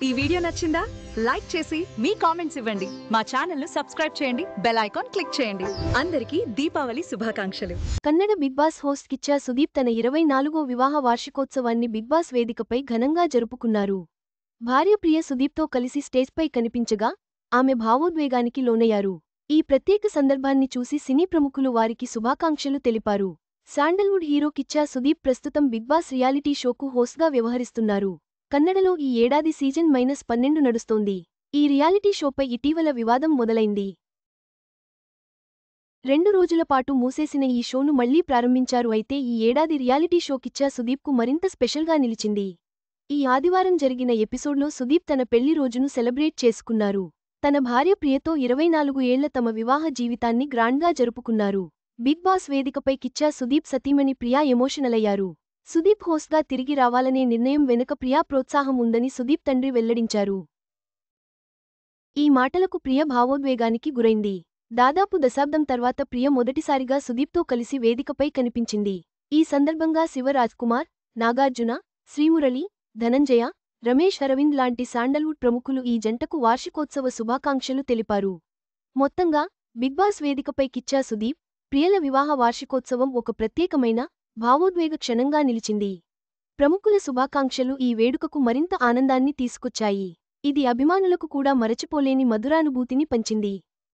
ఈ వీడియో నచ్చిందా? లైక్ చేసి మీ కామెంట్స్ ఇవ్వండి. మా ఛానల్ ను సబ్స్క్రైబ్ చేయండి. బెల్ ఐకాన్ క్లిక్ చేయండి. అందరికీ దీపావళి శుభాకాంక్షలు. Kannada Bigg Boss host Kichcha Sudeep తన 24వ వివాహ వార్షికోత్సవాన్ని బిగ్ బాస్ వేదికపై ఘనంగా జరుపుకున్నారు. భార్య ప్రియ సుదీప్తో కలిసి స్టేజ్పై కనిపించగా ఆమె భావోద్వేగానికి లోనయ్యారు. ఈ ప్రత్యేక సందర్భాన్ని చూసి సినీ ప్రముఖులు వారికి శుభాకాంక్షలు తెలిపారు. శాండల్వుడ్ హీరో కిచ్చా సుదీప్ ప్రస్తుతం బిగ్ బాస్ రియాలిటీ షోకు హోస్ట్గా వ్యవహరిస్తున్నారు. కన్నడలో ఈ ఏడాది సీజన్ -12 నడుస్తోంది. ఈ రియాలిటీ షోపై ఇటీవల వివాదం మొదలైంది. 2 రోజుల పాటు మూసేసిన ఈ షోను మళ్లీ ప్రారంభించారు. అయితే ఈ ఏడాది రియాలిటీ షో కిచ్చా సుదీప్కు మరింత స్పెషల్గా నిలిచింది. ఈ ఆదివారం జరిగిన ఎపిసోడ్లో సుదీప్ తన పెళ్లి రోజును సెలబ్రేట్ చేసుకున్నారు. తన భార్య ప్రియతో 24 ఏళ్ల తమ వివాహ జీవితాన్ని గ్రాండ్గా జరుపుకున్నారు. బిగ్ బాస్ వేదికపై కిచ్చా సుదీప్ సతీమణి ప్రియా ఎమోషనల్ అయ్యారు. సుదీప్ హోస్ట్గా తిరిగి రావాలనే నిర్ణయం వెనుక ప్రియా ప్రోత్సాహం ఉందని సుదీప్ తండ్రి వెల్లడించారు. ఈ మాటలకు ప్రియ భావోద్వేగానికి గురైంది. దాదాపు దశాబ్దం తర్వాత ప్రియ మొదటిసారిగా సుదీప్తో కలిసి వేదికపై కనిపించింది. ఈ సందర్భంగా శివ రాజ్కుమార్, నాగార్జున, శ్రీమురళి, ధనంజయ, రమేష్ అరవింద్ లాంటి శాండల్వుడ్ ప్రముఖులు ఈ జంటకు వార్షికోత్సవ శుభాకాంక్షలు తెలిపారు. మొత్తంగా బిగ్ బాస్ వేదికపై కిచ్చా సుదీప్, ప్రియల వివాహ వార్షికోత్సవం ఒక ప్రత్యేకమైన, భావోద్వేగ క్షణంగా నిలిచింది. ప్రముఖుల శుభాకాంక్షలు ఈ వేడుకకు మరింత ఆనందాన్ని తీసుకొచ్చాయి. ఇది అభిమానులకు కూడా మరచిపోలేని మధురానుభూతిని పంచింది.